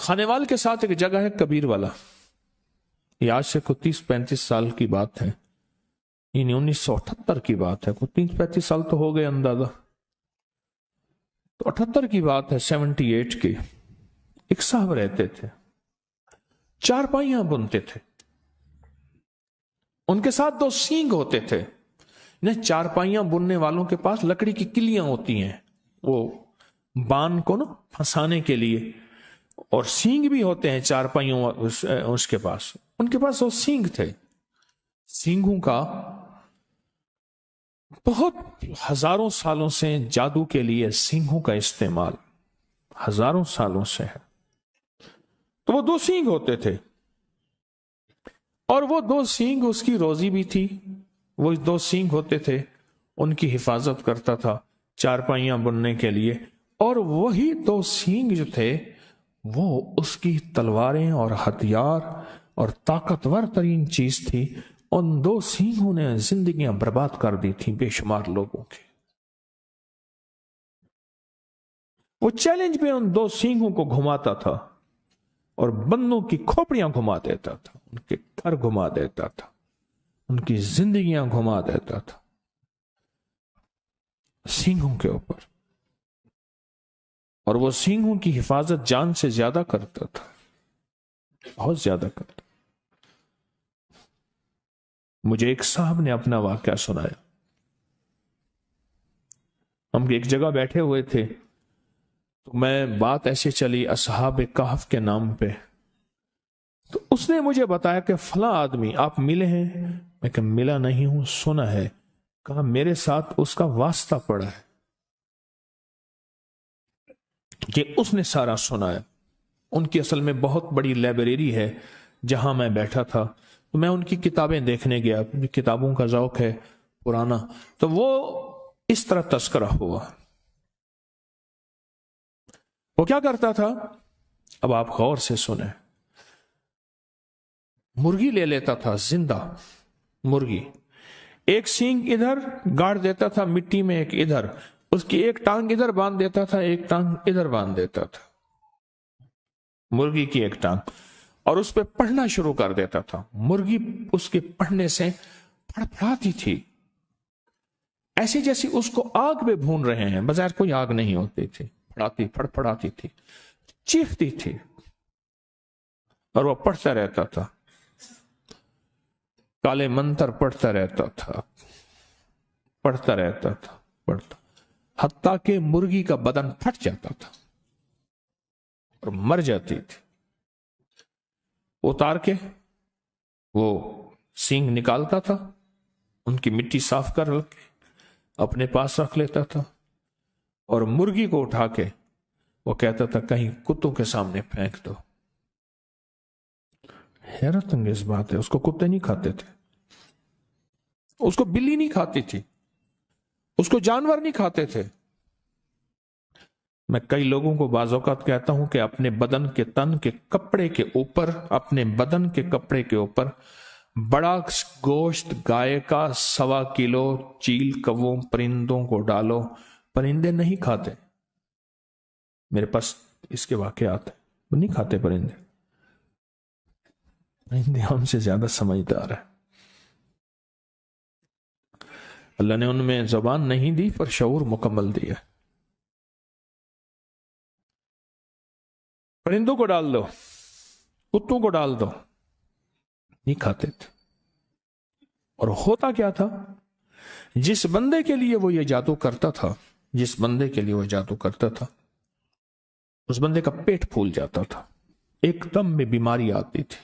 خانیوال کے ساتھ ایک جگہ ہے کبیر والا، یہ آج سے کوئی 30-35 سال کی بات ہے، یعنی 1978 کی بات ہے، کوئی 30-35 سال تو ہو گئے اندازہ، تو 78 کی بات ہے، 78 کی۔ ایک صاحب رہتے تھے، چارپائیاں بنتے تھے، ان کے ساتھ 2 سینگ ہوتے تھے۔ چارپائیاں بننے والوں کے پاس لکڑی کی کلیاں ہوتی ہیں، وہ بان کو نا پھنسانے کے لیے، اور سینگ بھی ہوتے ہیں چارپائیوں اس کے پاس، ان کے پاس 2 سینگ تھے۔ سینگوں کا بہت ہزاروں سالوں سے جادو کے لیے سینگوں کا استعمال ہزاروں سالوں سے ہے۔ تو وہ 2 سینگ ہوتے تھے، اور وہ 2 سینگ اس کی روزی بھی تھی، وہ 2 سینگ ہوتے تھے، ان کی حفاظت کرتا تھا چارپائیاں بننے کے لیے، اور وہی 2 سینگ جو تھے وہ اس کی تلواریں اور ہتھیار اور طاقتور ترین چیز تھی۔ ان 2 سینگوں نے زندگیاں برباد کر دی تھیں بے شمار لوگوں کی۔ وہ چیلنج میں ان 2 سینگوں کو گھماتا تھا اور بندوں کی کھوپڑیاں گھما دیتا تھا، ان کے گھر گھما دیتا تھا، ان کی زندگیاں گھما دیتا تھا سینگوں کے اوپر، اور وہ سینگوں کی حفاظت جان سے زیادہ کرتا تھا، بہت زیادہ کرتا۔ مجھے ایک صاحب نے اپنا واقعہ سنایا، ہم ایک جگہ بیٹھے ہوئے تھے، تو میں بات ایسے چلی اصحاب کہف کے نام پہ، تو اس نے مجھے بتایا کہ فلاں آدمی آپ ملے ہیں؟ میں کہ ملا نہیں ہوں، سنا ہے۔ کہا میرے ساتھ اس کا واسطہ پڑا ہے، کہ اس نے سارا سنایا۔ ان کی اصل میں بہت بڑی لائبریری ہے جہاں میں بیٹھا تھا، تو میں ان کی کتابیں دیکھنے گیا، کتابوں کا ذوق ہے پرانا، تو وہ اس طرح تذکرہ ہوا۔ وہ کیا کرتا تھا، اب آپ غور سے سنیں، مرغی لے لیتا تھا، زندہ مرغی، ایک سینگ ادھر گاڑ دیتا تھا مٹی میں، ایک ادھر، اس کی ایک ٹانگ ادھر باندھ دیتا تھا، ایک ٹانگ ادھر باندھ دیتا تھا، مرغی کی ایک ٹانگ، اور اس پہ پڑھنا شروع کر دیتا تھا۔ مرغی اس کے پڑھنے سے پھڑپھڑاتی تھی، ایسی جیسی اس کو آگ میں بھون رہے ہیں، بظاہر کوئی آگ نہیں ہوتی تھی، پھڑپھڑاتی تھی، چیختی تھی، اور وہ پڑھتا رہتا تھا، کالے منتر پڑھتا رہتا تھا، پڑھتا رہتا تھا، پڑھتا، حتیٰ کہ مرغی کا بدن پھٹ جاتا تھا اور مر جاتی تھی۔ اتار کے وہ سینگ نکالتا تھا، ان کی مٹی صاف کر کے اپنے پاس رکھ لیتا تھا، اور مرغی کو اٹھا کے وہ کہتا تھا کہیں کتوں کے سامنے پھینک دو۔ حیرت انگیز بات ہے، اس کو کتے نہیں کھاتے تھے، اس کو بلی نہیں کھاتی تھی، اس کو جانور نہیں کھاتے تھے۔ میں کئی لوگوں کو بعض اوقات کہتا ہوں کہ اپنے بدن کے تن کے کپڑے کے اوپر، اپنے بدن کے کپڑے کے اوپر بڑا گوشت گائے کا 1.25 کلو چیل کووں پرندوں کو ڈالو، پرندے نہیں کھاتے۔ میرے پاس اس کے واقعات ہیں، وہ نہیں کھاتے پرندے، پرندے ہم سے زیادہ سمجھدار ہیں۔ اللہ نے ان میں زبان نہیں دی پر شعور مکمل دیا۔ پرندوں کو ڈال دو، کتوں کو ڈال دو، نہیں کھاتے تھے۔ اور ہوتا کیا تھا، جس بندے کے لیے وہ یہ جادو کرتا تھا، جس بندے کے لیے وہ جادو کرتا تھا، اس بندے کا پیٹ پھول جاتا تھا، ایک دم میں بیماری آتی تھی۔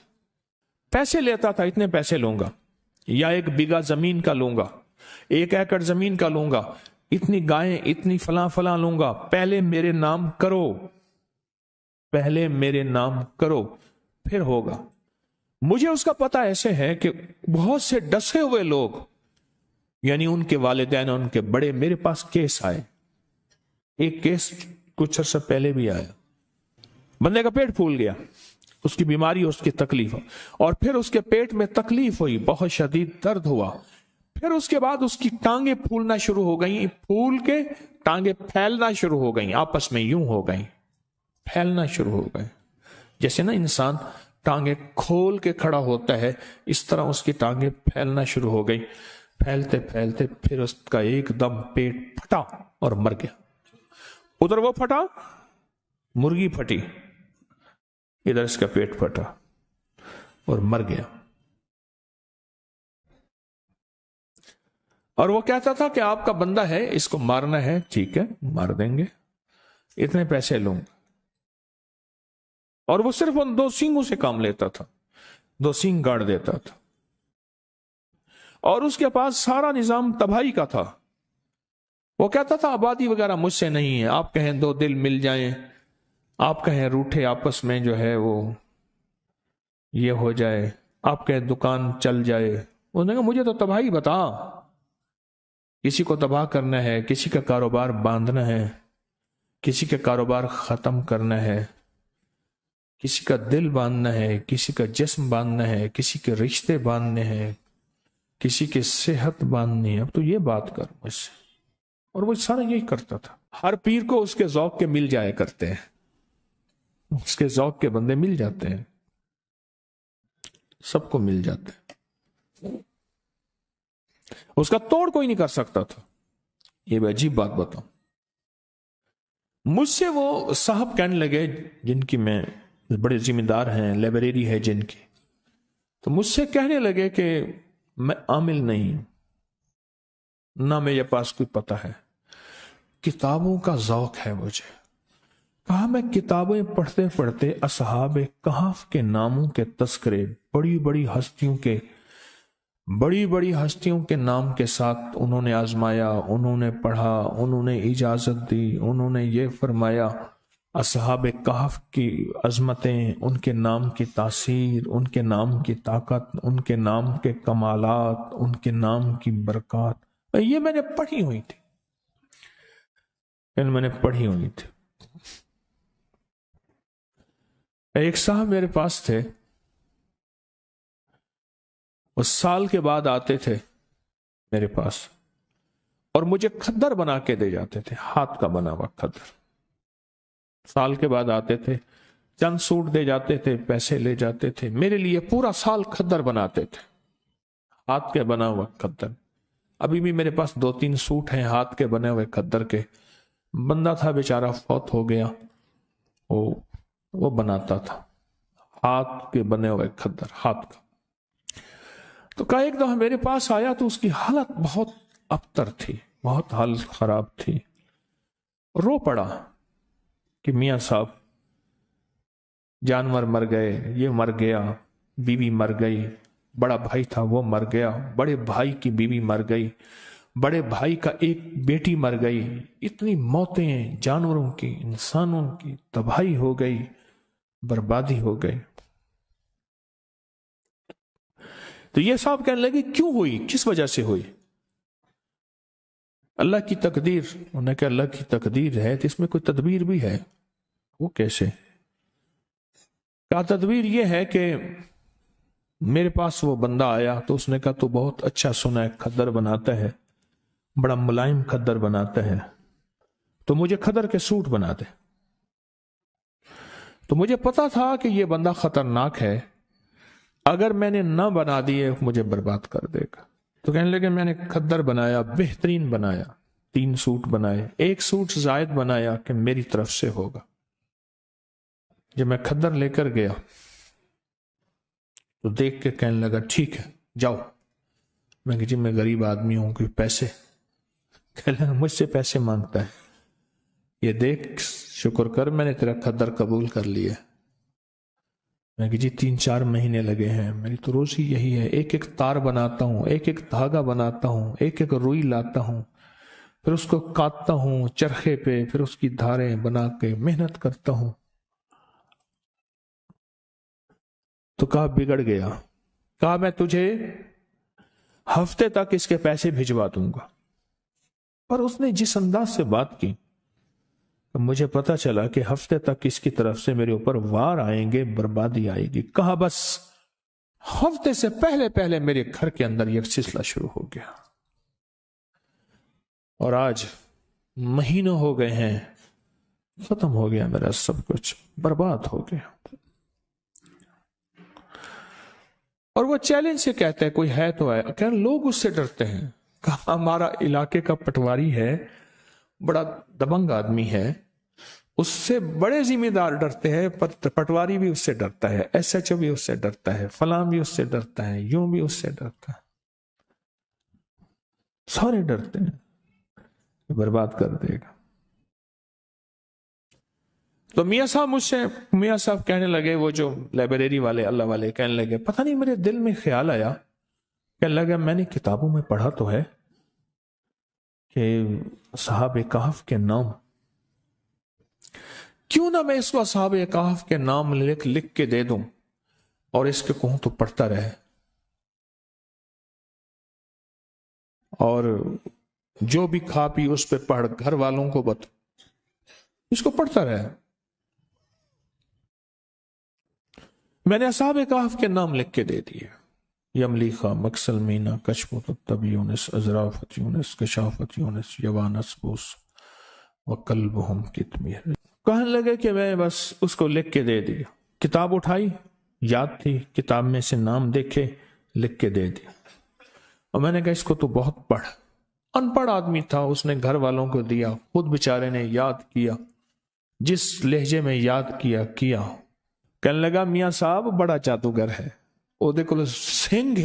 پیسے لیتا تھا، اتنے پیسے لوں گا، یا 1 بیگھہ زمین کا لوں گا، 1 ایکڑ زمین کا لوں گا، اتنی گائیں، اتنی فلاں فلاں لوں گا، پہلے میرے نام کرو، پہلے میرے نام کرو، پھر ہوگا۔ مجھے اس کا پتہ ایسے ہے کہ بہت سے ڈسے ہوئے لوگ، یعنی ان کے والدین، ان کے بڑے، میرے پاس کیس آئے، ایک کیس کچھ عرصہ پہلے بھی آیا، بندے کا پیٹ پھول گیا، اس کی بیماری، اس کی تکلیف، اور پھر اس کے پیٹ میں تکلیف ہوئی، بہت شدید درد ہوا، پھر اس کے بعد اس کی ٹانگیں پھولنا شروع ہو گئیں، پھول کے ٹانگیں پھیلنا شروع ہو گئیں، آپس میں یوں ہو گئیں، پھیلنا شروع ہو گئے، جیسے نا انسان ٹانگیں کھول کے کھڑا ہوتا ہے، اس طرح اس کی ٹانگیں پھیلنا شروع ہو گئی، پھیلتے پھیلتے پھر اس کا ایک دم پیٹ پھٹا اور مر گیا۔ ادھر وہ پھٹا، مرغی پھٹی، ادھر اس کا پیٹ پھٹا اور مر گیا۔ اور وہ کہتا تھا کہ آپ کا بندہ ہے، اس کو مارنا ہے، ٹھیک ہے مار دیں گے، اتنے پیسے لوں گا۔ اور وہ صرف ان 2 سینگوں سے کام لیتا تھا، 2 سینگ گاڑ دیتا تھا، اور اس کے پاس سارا نظام تباہی کا تھا۔ وہ کہتا تھا آبادی وغیرہ مجھ سے نہیں ہے، آپ کہیں 2 دل مل جائیں، آپ کہیں روٹھے آپس میں جو ہے وہ یہ ہو جائے، آپ کہیں دکان چل جائے۔ انہوں نے کہا مجھے تو تباہی بتا، کسی کو تباہ کرنا ہے، کسی کا کاروبار باندھنا ہے، کسی کا کاروبار ختم کرنا ہے، کسی کا دل باندھنا ہے، کسی کا جسم باندھنا ہے، کسی کے رشتے باندھنے ہیں، کسی کی صحت باندھنی ہے، اب تو یہ بات کر مجھ سے۔ اور وہ سارا یہی کرتا تھا۔ ہر پیر کو اس کے ذوق کے مل جایا کرتے ہیں، اس کے ذوق کے بندے مل جاتے ہیں، سب کو مل جاتے ہیں، اس کا توڑ کوئی نہیں کر سکتا تھا۔ یہ بھی عجیب بات بتاؤں، مجھ سے وہ صاحب کہنے لگے جن کی میں بڑے ذمہ دار ہیں، لائبریری ہے جن کی، تو مجھ سے کہنے لگے کہ میں عامل نہیں، نہ میرے پاس کوئی پتہ ہے، کتابوں کا ذوق ہے مجھے۔ کہا میں کتابیں پڑھتے پڑھتے اصحاب کہف کے ناموں کے تذکرے، بڑی بڑی ہستیوں کے نام کے ساتھ انہوں نے آزمایا، انہوں نے پڑھا، انہوں نے اجازت دی، انہوں نے یہ فرمایا، اصحاب کہف کی عظمتیں، ان کے نام کی تاثیر، ان کے نام کی طاقت، ان کے نام کے کمالات، ان کے نام کی برکات، یہ میں نے پڑھی ہوئی تھی، ایک صاحب میرے پاس تھے، وہ سال کے بعد آتے تھے میرے پاس اور مجھے کھدر بنا کے دے جاتے تھے، ہاتھ کا بنا ہوا کھدر۔ سال کے بعد آتے تھے، چند سوٹ دے جاتے تھے، پیسے لے جاتے تھے، میرے لیے پورا سال کھدر بناتے تھے، ہاتھ کے بنا ہوا کھدر۔ ابھی بھی میرے پاس 2-3 سوٹ ہیں ہاتھ کے بنے ہوئے کھدر کے۔ بندہ تھا بیچارہ، فوت ہو گیا، وہ بناتا تھا ہاتھ کے بنے ہوئے کھدر، ہاتھ کا۔ تو کہا ایک دفعہ میرے پاس آیا تو اس کی حالت بہت ابتر تھی، بہت حالت خراب تھی، رو پڑا کہ میاں صاحب جانور مر گئے، یہ مر گیا، بیوی مر گئی، بڑا بھائی تھا وہ مر گیا، بڑے بھائی کی بیوی مر گئی، بڑے بھائی کا ایک بیٹی مر گئی، اتنی موتیں جانوروں کی، انسانوں کی، تباہی ہو گئی، بربادی ہو گئی۔ تو یہ صاحب کہنے لگے کیوں ہوئی، کس وجہ سے ہوئی؟ اللہ کی تقدیر۔ انہوں نے کہا اللہ کی تقدیر ہے تو اس میں کوئی تدبیر بھی ہے؟ وہ کیسے؟ کہا تدبیر یہ ہے کہ میرے پاس وہ بندہ آیا تو اس نے کہا تو بہت اچھا سنا ہے، کھدر بناتا ہے، بڑا ملائم کھدر بناتا ہے، تو مجھے کھدر کے سوٹ بنا دے۔ تو مجھے پتا تھا کہ یہ بندہ خطرناک ہے، اگر میں نے نہ بنا دیے مجھے برباد کر دے گا۔ تو کہنے لگے میں نے کھدر بنایا، بہترین بنایا، 3 سوٹ بنائے، 1 سوٹ زائد بنایا کہ میری طرف سے ہوگا۔ جب میں کھدر لے کر گیا تو دیکھ کے کہنے لگا ٹھیک ہے جاؤ۔ میں کہ جی میں غریب آدمی ہوں، کوئی پیسے؟ کہنے لگا مجھ سے پیسے مانگتا ہے، یہ دیکھ شکر کر میں نے تیرا کھدر قبول کر لیا۔ میں کہ جی 3-4 مہینے لگے ہیں، میری تو روزی یہی ہے، ایک تار بناتا ہوں، ایک دھاگا بناتا ہوں، ایک روئی لاتا ہوں، پھر اس کو کاٹتا ہوں چرخے پہ، پھر اس کی دھاریں بنا کے محنت کرتا ہوں۔ تو کہا بگڑ گیا، کہا میں تجھے ہفتے تک اس کے پیسے بھجوا دوں گا۔ اور اس نے جس انداز سے بات کی مجھے پتا چلا کہ ہفتے تک اس کی طرف سے میرے اوپر وار آئیں گے، بربادی آئے گی۔ کہا بس ہفتے سے پہلے میرے گھر کے اندر یہ سلسلہ شروع ہو گیا، اور آج مہینوں ہو گئے ہیں، ختم ہو گیا، میرا سب کچھ برباد ہو گیا۔ اور وہ چیلنج سے کہتے ہیں کوئی ہے تو ہے. کہ لوگ اس سے ڈرتے ہیں. کہا ہمارا علاقے کا پٹواری ہے, بڑا دبنگ آدمی ہے, اس سے بڑے ذمہ دار ڈرتے ہیں, پٹواری بھی اس سے ڈرتا ہے, ایس ایچ او بھی اس سے ڈرتا ہے, فلاں بھی اس سے ڈرتا ہے, یوں بھی اس سے ڈرتا ہے, سارے ڈرتے ہیں برباد کر دے گا. تو میاں صاحب کہنے لگے, وہ جو لائبریری والے اللہ والے کہنے لگے, پتہ نہیں میرے دل میں خیال آیا, کہنے لگا میں نے کتابوں میں پڑھا تو ہے کہ اصحاب کہف کے نام, کیوں نہ میں اس کو اصحاب کہف کے نام لکھ کے دے دوں اور اس کے کہوں تو پڑھتا رہے, اور جو بھی کھا پی اس پہ پڑھ, گھر والوں کو اس کو پڑھتا رہے. میں نے اصحاب کہف کے نام لکھ کے دے دیے, یملیخا, مکسلمینا, کشمت الطب یونس, ازرافت یونس, کشافت یونس, یوانس بوس وکلبہم کتمیر. کہنے لگے کہ میں بس اس کو لکھ کے دے دیا. کتاب اٹھائی, یاد تھی, کتاب میں سے نام دیکھے, لکھ کے دے دیا. اور میں نے کہا اس کو تو بہت پڑھ. ان پڑھ آدمی تھا, اس نے گھر والوں کو دیا, خود بیچارے نے یاد کیا, جس لہجے میں یاد کیا. کہنے لگا میاں صاحب بڑا جادوگر ہے, وہ دیکھو سنگ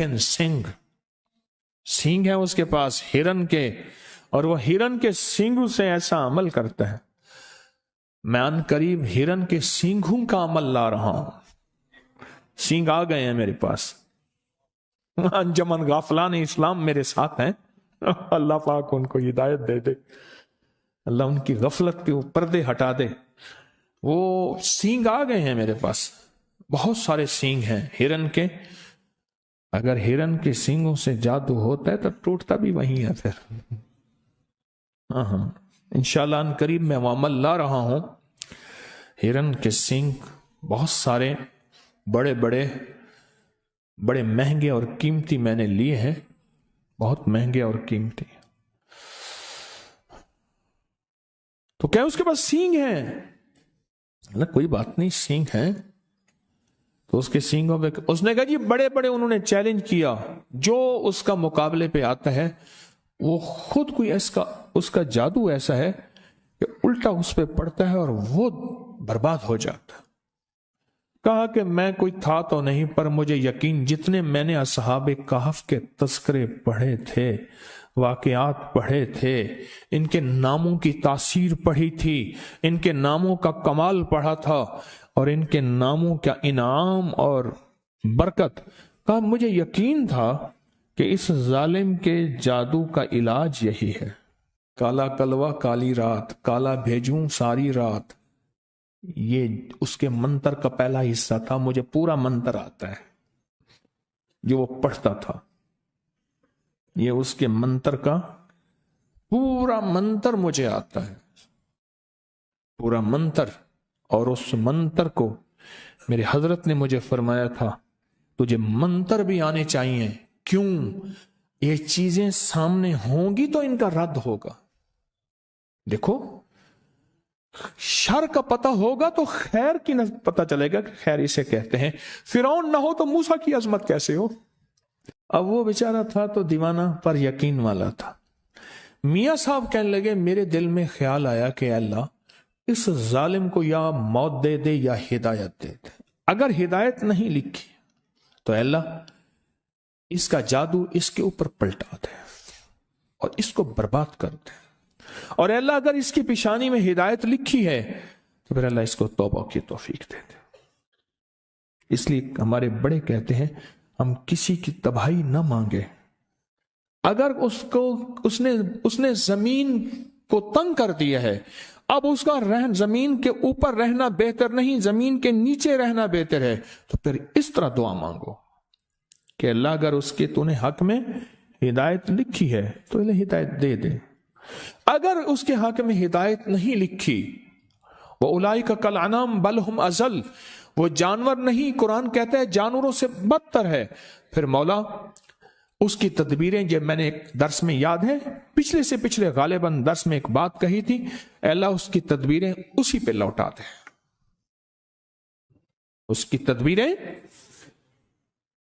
ہے اس کے پاس ہرن کے, اور وہ ہرن کے سینگوں سے ایسا عمل کرتا ہے. میں ان قریب ہرن کے سینگوں کا عمل لا رہا ہوں. سینگ آ گئے ہیں میرے پاس. انجمن غافلان اسلام میرے ساتھ ہیں, اللہ پاک ان کو ہدایت دے دے, اللہ ان کی غفلت کے پردے ہٹا دے. وہ سینگ آ گئے ہیں میرے پاس, بہت سارے سینگ ہیں ہرن کے. اگر ہرن کے سینگوں سے جادو ہوتا ہے تو ٹوٹتا بھی وہی ہے پھر. ہاں انشاءاللہ ان قریب میں وہ عمل لا رہا ہوں. ہرن کے سینگ بہت سارے, بڑے مہنگے اور قیمتی میں نے لیے ہیں, بہت مہنگے اور قیمتی. تو کیا اس کے پاس سینگ ہیں؟ کوئی بات نہیں, سینگ ہیں. تو اس کے سینگوں پہ اس نے کہا جی بڑے انہوں نے چیلنج کیا, جو اس کا مقابلے پہ آتا ہے وہ خود کوئی اس کا جادو ایسا ہے کہ الٹا اس پہ پڑتا ہے اور وہ برباد ہو جاتا. کہا کہ میں کوئی تھا تو نہیں, پر مجھے یقین, جتنے میں نے اصحاب کہف کے تذکرے پڑھے تھے, واقعات پڑھے تھے, ان کے ناموں کی تاثیر پڑھی تھی, ان کے ناموں کا کمال پڑھا تھا, اور ان کے ناموں کا انعام اور برکت کا مجھے یقین تھا کہ اس ظالم کے جادو کا علاج یہی ہے. کالا کلوا کالی رات, کالا بھیجوں ساری رات, یہ اس کے منتر کا پہلا حصہ تھا. مجھے پورا منتر آتا ہے جو وہ پڑھتا تھا. یہ اس کے منتر کا پورا منتر مجھے آتا ہے, پورا منتر. اور اس منتر کو میرے حضرت نے مجھے فرمایا تھا تجھے منتر بھی آنے چاہیے. کیوں؟ یہ چیزیں سامنے ہوں گی تو ان کا رد ہوگا. دیکھو شر کا پتہ ہوگا تو خیر کی پتہ چلے گا کہ خیر اسے کہتے ہیں. فرعون نہ ہو تو موسیٰ کی عظمت کیسے ہو. اب وہ بیچارہ تھا تو دیوانہ پر یقین والا تھا. میاں صاحب کہنے لگے میرے دل میں خیال آیا کہ اللہ اس ظالم کو یا موت دے دے یا ہدایت دے دے. اگر ہدایت نہیں لکھی تو اللہ اس کا جادو اس کے اوپر پلٹا دے اور اس کو برباد کر دے. اور اللہ اگر اس کی پیشانی میں ہدایت لکھی ہے تو پھر اللہ اس کو توبہ کی توفیق دے دے. اس لیے ہمارے بڑے کہتے ہیں ہم کسی کی تباہی نہ مانگے. اگر اس نے زمین کو تنگ کر دیا ہے, اب اس کا زمین کے اوپر رہنا بہتر نہیں, زمین کے نیچے رہنا بہتر ہے, تو پھر اس طرح دعا مانگو کہ اللہ اگر اس کے تو نے حق میں ہدایت لکھی ہے تو اللہ ہدایت دے دے. اگر اس کے حق میں ہدایت نہیں لکھی, وَأُولَئِكَ كَالْأَنْعَامِ بَلْ هُمْ أَضَلُّ, وہ جانور نہیں, قرآن کہتا ہے جانوروں سے بدتر ہے. پھر مولا اس کی تدبیریں, جب میں نے ایک درس میں یاد ہے پچھلے سے پچھلے غالباً درس میں ایک بات کہی تھی, اللہ اس کی تدبیریں اسی پہ لوٹا دے. اس کی تدبیریں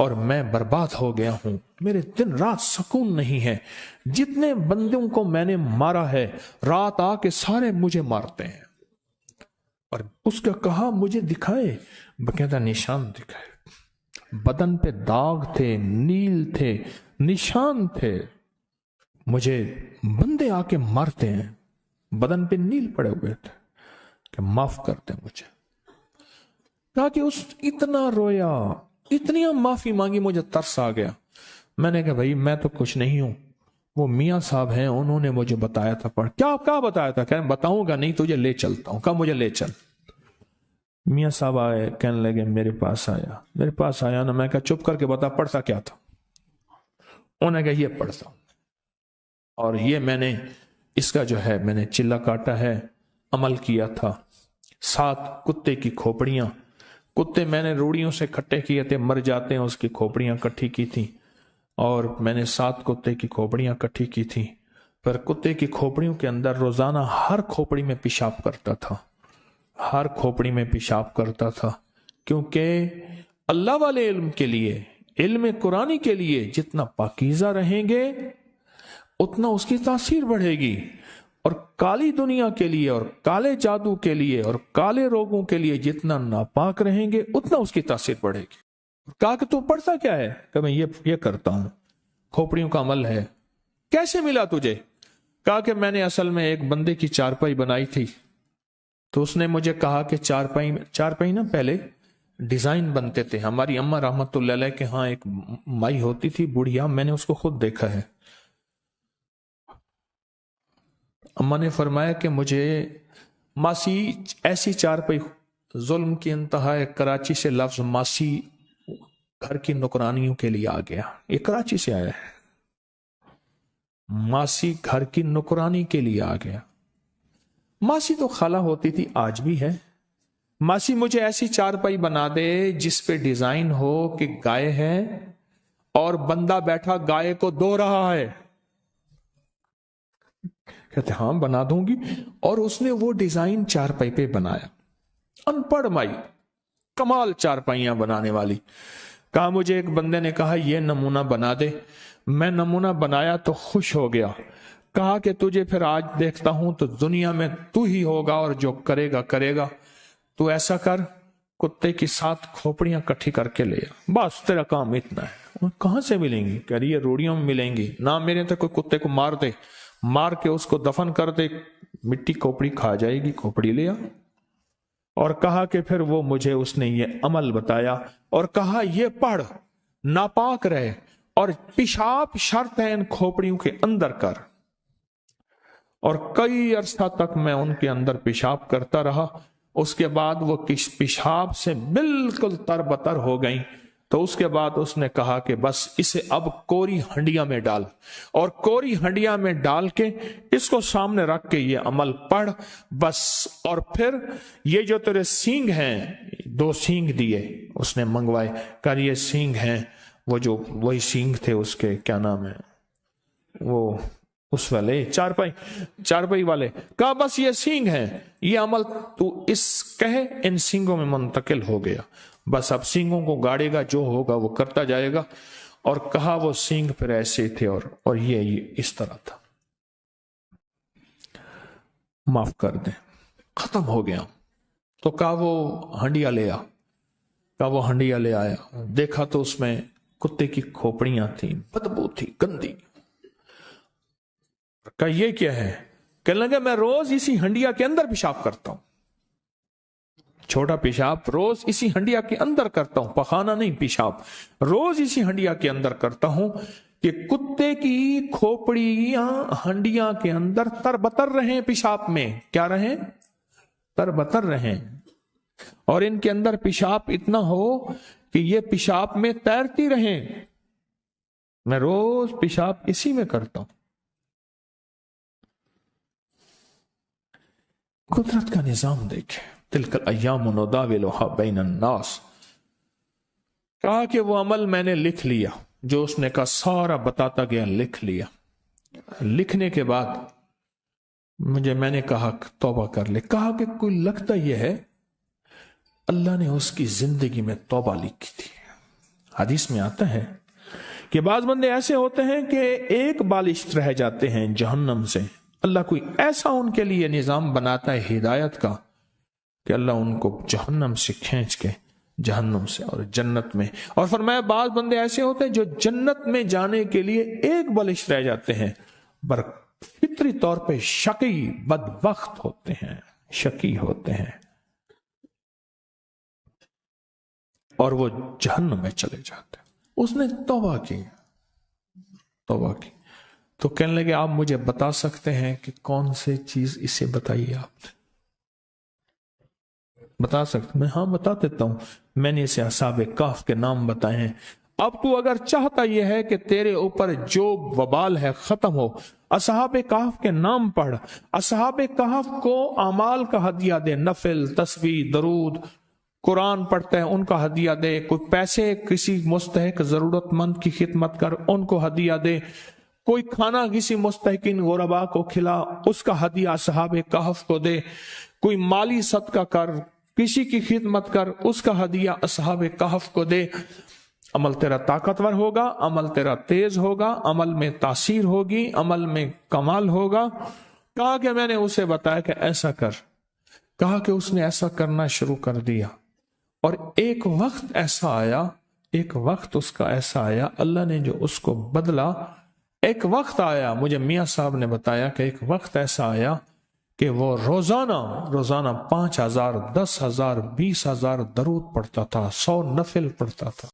اور میں برباد ہو گیا ہوں، میرے دن رات سکون نہیں ہے، جتنے بندوں کو میں نے مارا ہے رات آ کے سارے مجھے مارتے ہیں۔ اور اس کا کہا مجھے دکھائے، باقاعدہ نشان دکھائے، بدن پہ داغ تھے، نیل تھے، نشان تھے، مجھے بندے آ کے مارتے ہیں، بدن پہ نیل پڑے ہوئے تھے کہ معاف کر دیں مجھے۔ کہا کہ اس اتنا رویا، اتنی معافی مانگی، مجھے ترس آ گیا۔ میں نے کہا بھائی میں تو کچھ نہیں ہوں، وہ میاں صاحب ہیں، انہوں نے مجھے بتایا تھا۔ پڑھ کیا بتایا تھا؟ کہنے بتاؤں گا نہیں، تجھے لے چلتا ہوں۔ کہا مجھے لے چل۔ میاں صاحب آئے، کہنے لگے میرے پاس آیا نا۔ میں کہا چپ کر کے بتا پڑھتا کیا تھا؟ انہوں نے کہا یہ پڑھتا ہوں، اور یہ میں نے اس کا جو ہے میں نے چلا کاٹا ہے، عمل کیا تھا۔ 7 کتے کی کھوپڑیاں، کتے میں نے روڑیوں سے کھٹے کیے تھے، مر جاتے ہیں، اس کی کھوپڑیاں کٹھی کی تھی، اور میں نے 7 کتے کی کھوپڑیاں کٹھی کی تھی۔ پر کتے کی کھوپڑیوں کے اندر روزانہ ہر کھوپڑی میں پیشاب کرتا تھا، ہر کھوپڑی میں پیشاب کرتا تھا، کیونکہ اللہ والے علم کے لیے، علم قرآنی کے لیے جتنا پاکیزہ رہیں گے اتنا اس کی تاثیر بڑھے گی، اور کالی دنیا کے لیے اور کالے جادو کے لیے اور کالے روگوں کے لیے جتنا ناپاک رہیں گے اتنا اس کی تاثیر بڑھے گی۔ کہا کہ تو پڑھتا کیا ہے؟ کہ میں یہ کرتا ہوں، کھوپڑیوں کا عمل ہے۔ کیسے ملا تجھے؟ کہا کہ میں نے اصل میں ایک بندے کی چارپائی بنائی تھی، تو اس نے مجھے کہا کہ چارپائی نا پہلے ڈیزائن بنتے تھے، ہماری اماں رحمت اللہ علیہ کے ہاں ایک مائی ہوتی تھی بڑھیا، میں نے اس کو خود دیکھا ہے۔ اماں نے فرمایا کہ مجھے ماسی ایسی چارپائی، ظلم کی انتہا ہے، کراچی سے لفظ ماسی گھر کی نوکرانیوں کے لیے آ گیا، یہ کراچی سے آیا ہے، ماسی گھر کی نوکرانی کے لیے آ گیا۔ ماسی تو خالہ ہوتی تھی، آج بھی ہے۔ ماسی مجھے ایسی چارپائی بنا دے جس پہ ڈیزائن ہو کہ گائے ہے اور بندہ بیٹھا گائے کو دو رہا ہے۔ کہتے ہاں بنا دوں گی، اور اس نے وہ ڈیزائن چارپائی پہ بنایا۔ ان پڑھ مائی، کمال چارپائیاں بنانے والی۔ کہا مجھے ایک بندے نے کہا یہ نمونہ بنا دے، میں نمونہ بنایا تو خوش ہو گیا۔ کہا کہ تجھے پھر آج دیکھتا ہوں تو دنیا میں تو ہی ہوگا، اور جو کرے گا، تو ایسا کر کتے کی 7 کھوپڑیاں کٹھی کر کے لے آ، بس تیرا کام اتنا ہے۔ کہاں سے ملیں گی؟ کہہ رہی ہے روڑیوں میں ملیں گی نہ، میرے تو کوئی کتے کو مار دے، مار کے اس کو دفن کر دے، مٹی کھوپڑی کھا جائے گی، کھوپڑی لے آ۔ اور کہا کہ پھر وہ مجھے اس نے یہ عمل بتایا، اور کہا یہ پڑھ، ناپاک رہے، اور پیشاب شرط ہے ان کھوپڑیوں کے اندر کر۔ اور کئی عرصہ تک میں ان کے اندر پیشاب کرتا رہا، اس کے بعد وہ پیشاب سے بالکل تربتر ہو گئیں۔ تو اس کے بعد اس نے کہا کہ بس اسے اب کوری ہنڈیا میں ڈال، اور کوری ہنڈیا میں ڈال کے اس کو سامنے رکھ کے یہ عمل پڑھ بس۔ اور پھر یہ جو تیرے سینگ ہیں، 2 سینگ دیے اس نے منگوائے، کہا یہ سینگ ہیں، وہ جو وہی سینگ تھے اس کے، کیا نام ہے وہ، اس والے چارپائی والے۔ کہا بس یہ سینگ ہیں، یہ عمل تو اس کہے ان سینگوں میں منتقل ہو گیا، بس اب سینگوں کو گاڑے گا، جو ہوگا وہ کرتا جائے گا۔ اور کہا وہ سینگ پھر ایسے تھے، اور یہ اس طرح تھا، معاف کر دیں، ختم ہو گیا۔ تو کہا وہ ہنڈیا لے آ۔ کہا وہ ہنڈیا لے آیا، دیکھا تو اس میں کتے کی کھوپڑیاں تھیں، بدبو تھی، گندی۔ کہا یہ کیا ہے؟ کہنے لگا میں روز اسی ہنڈیا کے اندر پیشاب کرتا ہوں، چھوٹا پیشاب روز اسی ہنڈیا کے اندر کرتا ہوں، پخانہ نہیں، پیشاب روز اسی ہنڈیا کے اندر کرتا ہوں، کہ کتے کی کھوپڑیاں ہنڈیا کے اندر تربتر رہیں، پیشاب میں کیا رہیں؟ تربتر رہیں، اور ان کے اندر پیشاب اتنا ہو کہ یہ پیشاب میں تیرتی رہیں۔ میں روز پیشاب اسی میں کرتا ہوں۔ قدرت کا نظام دیکھیں، تلک الایام نداولها بین الناس۔ کہا کہ وہ عمل میں نے لکھ لیا، جو اس نے کہا سارا بتاتا گیا، لکھ لیا۔ لکھنے کے بعد میں نے کہا توبہ کر لے۔ کہا کہ کوئی لگتا یہ ہے اللہ نے اس کی زندگی میں توبہ لکھی تھی، حدیث میں آتا ہے کہ بعض بندے ایسے ہوتے ہیں کہ ایک بالشت رہ جاتے ہیں جہنم سے، اللہ کوئی ایسا ان کے لیے نظام بناتا ہے ہدایت کا کہ اللہ ان کو جہنم سے کھینچ کے جہنم سے اور جنت میں، اور فرمایا بعض بندے ایسے ہوتے ہیں جو جنت میں جانے کے لیے ایک بالشت رہ جاتے ہیں، پر فطری طور پہ شقی بدبخت ہوتے ہیں، شقی ہوتے ہیں، اور وہ جہنم میں چلے جاتے ہیں۔ اس نے توبہ کی، توبہ کی، تو کہنے لگے آپ مجھے بتا سکتے ہیں کہ کون سے چیز، اسے بتائیے، آپ بتا سکتے؟ میں ہاں بتا دیتا ہوں، میں نے اسے اصحاب کہف کے نام بتائے ہیں۔ اب تو اگر چاہتا یہ ہے کہ تیرے اوپر جو وبال ہے ختم ہو، اصحاب کہف کے نام پڑھ، اصحاب کہف کو اعمال کا ہدیہ دے، نفل، تسبیح، درود، قرآن پڑھتے ہیں ان کا ہدیہ دے، کوئی پیسے کسی مستحق ضرورت مند کی خدمت کر ان کو ہدیہ دے، کوئی کھانا کسی مستحقین غربا کو کھلا اس کا ہدیہ اصحاب کہف کو دے، کوئی مالی صدقہ کر، کسی کی خدمت کر، اس کا ہدیہ اصحاب کہف کو دے۔ عمل تیرا طاقتور ہوگا، عمل تیرا تیز ہوگا، عمل میں تاثیر ہوگی، عمل میں کمال ہوگا۔ کہا کہ میں نے اسے بتایا کہ ایسا کر، کہا کہ اس نے ایسا کرنا شروع کر دیا، اور ایک وقت ایسا آیا، ایک وقت اس کا ایسا آیا، اللہ نے جو اس کو بدلا، ایک وقت آیا، مجھے میاں صاحب نے بتایا کہ ایک وقت ایسا آیا کہ وہ روزانہ 5,000، 10,000، 20,000 درود پڑھتا تھا، 100 نفل پڑھتا تھا۔